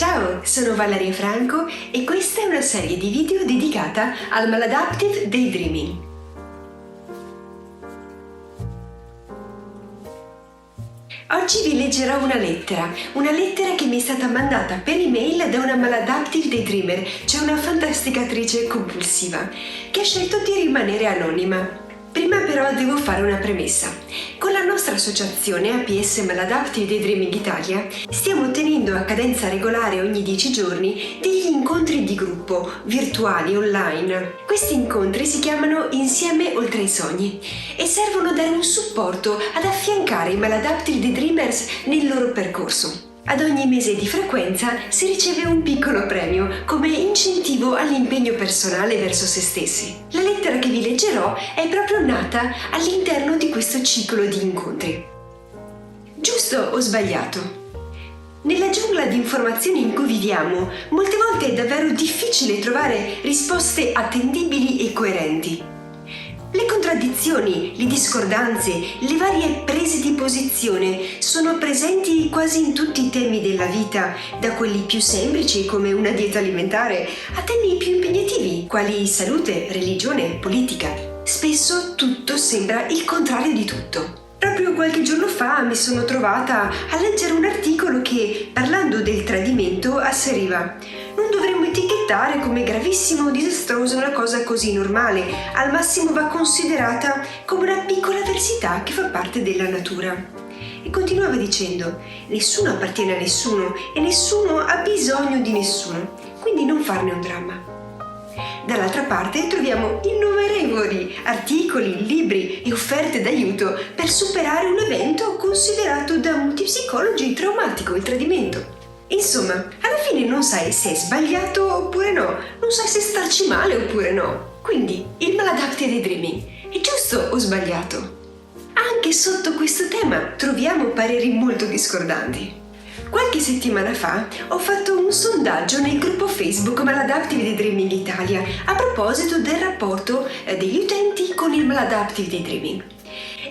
Ciao, sono Valeria Franco e questa è una serie di video dedicata al Maladaptive Daydreaming. Oggi vi leggerò una lettera che mi è stata mandata per email da una Maladaptive Daydreamer, cioè una fantastica attrice compulsiva, che ha scelto di rimanere anonima. Prima però devo fare una premessa. Con la nostra associazione APS Maladaptive Daydreaming Italia stiamo tenendo a cadenza regolare ogni 10 giorni degli incontri di gruppo, virtuali, online. Questi incontri si chiamano Insieme oltre i sogni e servono a dare un supporto ad affiancare i Maladaptive Daydreamers nel loro percorso. Ad ogni mese di frequenza si riceve un piccolo premio come incentivo all'impegno personale verso se stessi. La lettera che vi leggerò è proprio nata all'interno di questo ciclo di incontri. Giusto o sbagliato? Nella giungla di informazioni in cui viviamo, molte volte è davvero difficile trovare risposte attendibili e coerenti. Le contraddizioni, le discordanze, le varie prese di posizione sono presenti quasi in tutti i temi della vita, da quelli più semplici come una dieta alimentare a temi più impegnativi quali salute, religione, politica. Spesso tutto sembra il contrario di tutto. Proprio qualche giorno fa mi sono trovata a leggere un articolo che, parlando del tradimento, asseriva: non dovremmo etichettare come gravissimo o disastroso una cosa così normale, al massimo va considerata come una piccola avversità che fa parte della natura. E continuava dicendo: nessuno appartiene a nessuno e nessuno ha bisogno di nessuno, quindi non farne un dramma. Dall'altra parte troviamo innumerevoli articoli, libri e offerte d'aiuto per superare un evento considerato da molti psicologi traumatico, il tradimento. Insomma, alla fine non sai se è sbagliato oppure no, non sai se starci male oppure no. Quindi, il Maladaptive Daydreaming è giusto o sbagliato? Anche sotto questo tema troviamo pareri molto discordanti. Qualche settimana fa ho fatto un sondaggio nel gruppo Facebook Maladaptive Daydreaming Italia a proposito del rapporto degli utenti con il Maladaptive Daydreaming.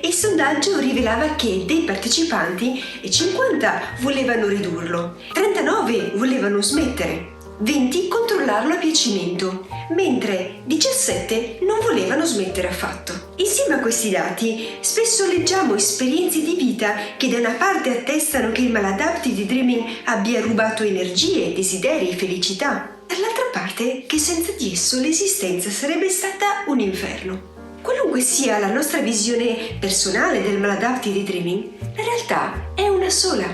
Il sondaggio rivelava che dei partecipanti 50 volevano ridurlo, 39 volevano smettere, 20 controllarlo a piacimento, mentre 17 non volevano smettere affatto. Insieme a questi dati, spesso leggiamo esperienze di vita che da una parte attestano che il Maladaptive Daydreaming abbia rubato energie, desideri e felicità, dall'altra parte che senza di esso l'esistenza sarebbe stata un inferno. Qualunque sia la nostra visione personale del Maladaptive Daydreaming, la realtà è una sola.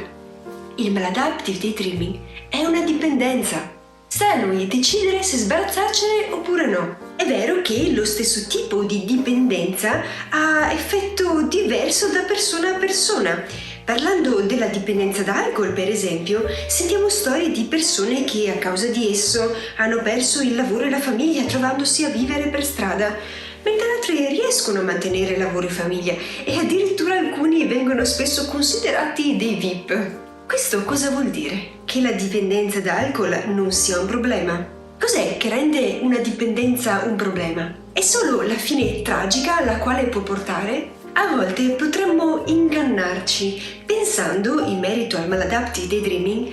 Il Maladaptive Daydreaming è una dipendenza. Sta a noi decidere se sbarazzarcene oppure no. È vero che lo stesso tipo di dipendenza ha effetto diverso da persona a persona. Parlando della dipendenza da alcol, per esempio, sentiamo storie di persone che a causa di esso hanno perso il lavoro e la famiglia trovandosi a vivere per strada, mentre altri riescono a mantenere lavoro e famiglia e addirittura alcuni vengono spesso considerati dei VIP. Questo cosa vuol dire? Che la dipendenza da alcol non sia un problema? Cos'è che rende una dipendenza un problema? È solo la fine tragica alla quale può portare? A volte potremmo ingannarci pensando, in merito al Maladaptive Daydreaming,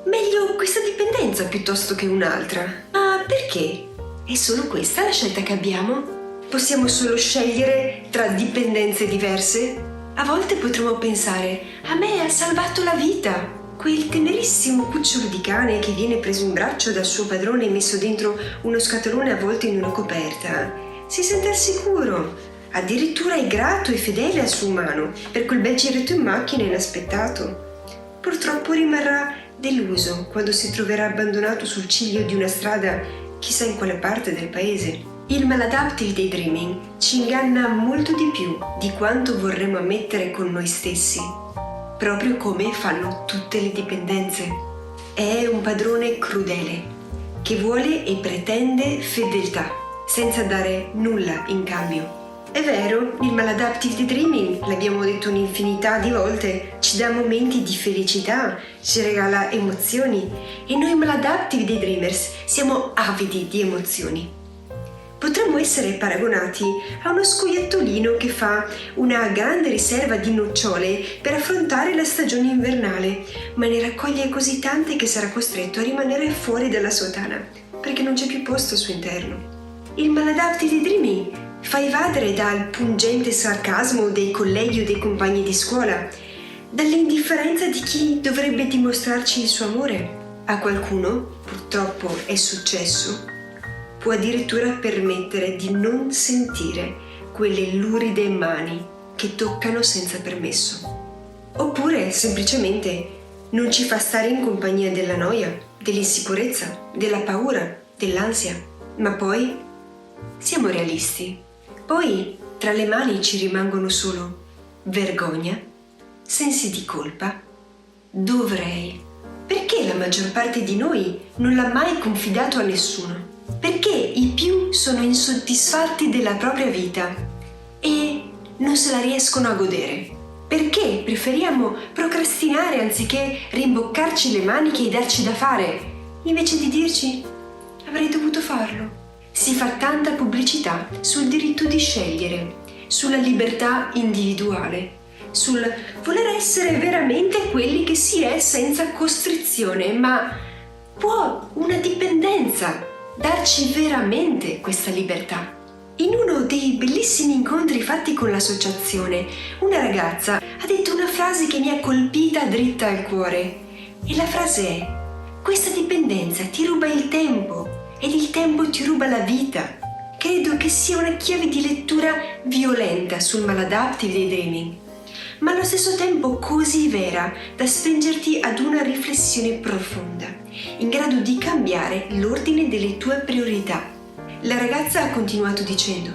meglio questa dipendenza piuttosto che un'altra. Ma perché? È solo questa la scelta che abbiamo? Possiamo solo scegliere tra dipendenze diverse? A volte potremmo pensare: a me ha salvato la vita quel tenerissimo cucciolo di cane che viene preso in braccio dal suo padrone e messo dentro uno scatolone avvolto in una coperta. Si sente al sicuro, addirittura è grato e fedele al suo umano per quel bel giretto in macchina inaspettato. Purtroppo rimarrà deluso quando si troverà abbandonato sul ciglio di una strada chissà in quale parte del paese. Il Maladaptive Daydreaming ci inganna molto di più di quanto vorremmo ammettere con noi stessi, proprio come fanno tutte le dipendenze. È un padrone crudele, che vuole e pretende fedeltà, senza dare nulla in cambio. È vero, il Maladaptive Daydreaming, l'abbiamo detto un'infinità di volte, ci dà momenti di felicità, ci regala emozioni e noi Maladaptive Daydreamers siamo avidi di emozioni. Potremmo essere paragonati a uno scoiattolino che fa una grande riserva di nocciole per affrontare la stagione invernale, ma ne raccoglie così tante che sarà costretto a rimanere fuori dalla sua tana, perché non c'è più posto al suo interno. Il maladaptive daydreaming fa evadere dal pungente sarcasmo dei colleghi o dei compagni di scuola, dall'indifferenza di chi dovrebbe dimostrarci il suo amore. A qualcuno, purtroppo è successo, può addirittura permettere di non sentire quelle luride mani che toccano senza permesso. Oppure semplicemente non ci fa stare in compagnia della noia, dell'insicurezza, della paura, dell'ansia. Ma poi siamo realisti. Poi tra le mani ci rimangono solo vergogna, sensi di colpa, dovrei. Perché la maggior parte di noi non l'ha mai confidato a nessuno? Perché i più sono insoddisfatti della propria vita e non se la riescono a godere? Perché preferiamo procrastinare anziché rimboccarci le maniche e darci da fare, invece di dirci avrei dovuto farlo? Si fa tanta pubblicità sul diritto di scegliere, sulla libertà individuale, sul voler essere veramente quelli che si è senza costrizione, ma può una dipendenza darci veramente questa libertà? In uno dei bellissimi incontri fatti con l'associazione, una ragazza ha detto una frase che mi ha colpita dritta al cuore. E la frase è: questa dipendenza ti ruba il tempo ed il tempo ti ruba la vita. Credo che sia una chiave di lettura violenta sul maladaptive daydreaming, ma allo stesso tempo così vera da spingerti ad una riflessione profonda, in grado di cambiare l'ordine delle tue priorità. La ragazza ha continuato dicendo: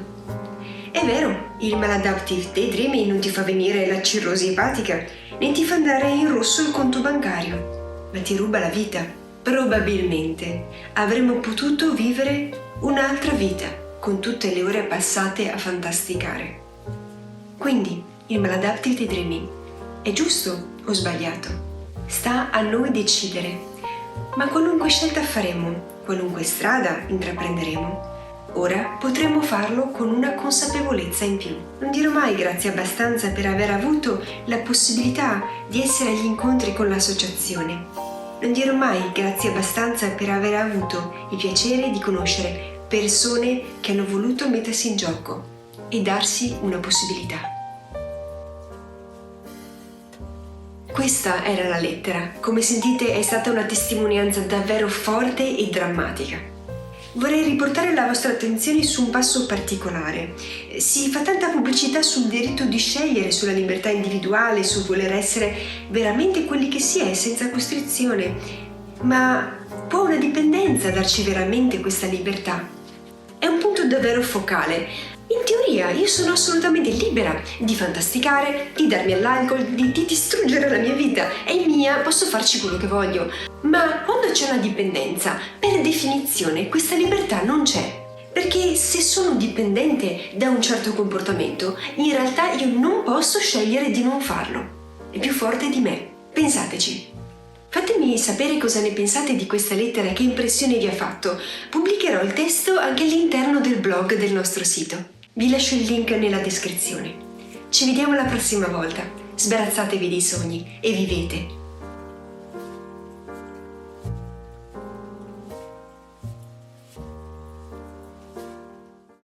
è vero, il maladaptive daydreaming non ti fa venire la cirrosi epatica, né ti fa andare in rosso il conto bancario, ma ti ruba la vita. Probabilmente avremmo potuto vivere un'altra vita con tutte le ore passate a fantasticare. Quindi, il maladaptive daydreaming è giusto o sbagliato? Sta a noi decidere. Ma qualunque scelta faremo, qualunque strada intraprenderemo, ora potremo farlo con una consapevolezza in più. Non dirò mai grazie abbastanza per aver avuto la possibilità di essere agli incontri con l'associazione. Non dirò mai grazie abbastanza per aver avuto il piacere di conoscere persone che hanno voluto mettersi in gioco e darsi una possibilità. Questa era la lettera. Come sentite è stata una testimonianza davvero forte e drammatica. Vorrei riportare la vostra attenzione su un passo particolare. Si fa tanta pubblicità sul diritto di scegliere, sulla libertà individuale, su voler essere veramente quelli che si è senza costrizione. Ma può una dipendenza darci veramente questa libertà? È un punto davvero focale. In teoria io sono assolutamente libera di fantasticare, di darmi all'alcol, di distruggere la mia vita. È mia, posso farci quello che voglio. Ma quando c'è una dipendenza, per definizione questa libertà non c'è. Perché se sono dipendente da un certo comportamento, in realtà io non posso scegliere di non farlo. È più forte di me. Pensateci. Fatemi sapere cosa ne pensate di questa lettera e che impressione vi ha fatto. Pubblicherò il testo anche all'interno del blog del nostro sito. Vi lascio il link nella descrizione. Ci vediamo la prossima volta. Sbarazzatevi dei sogni e vivete.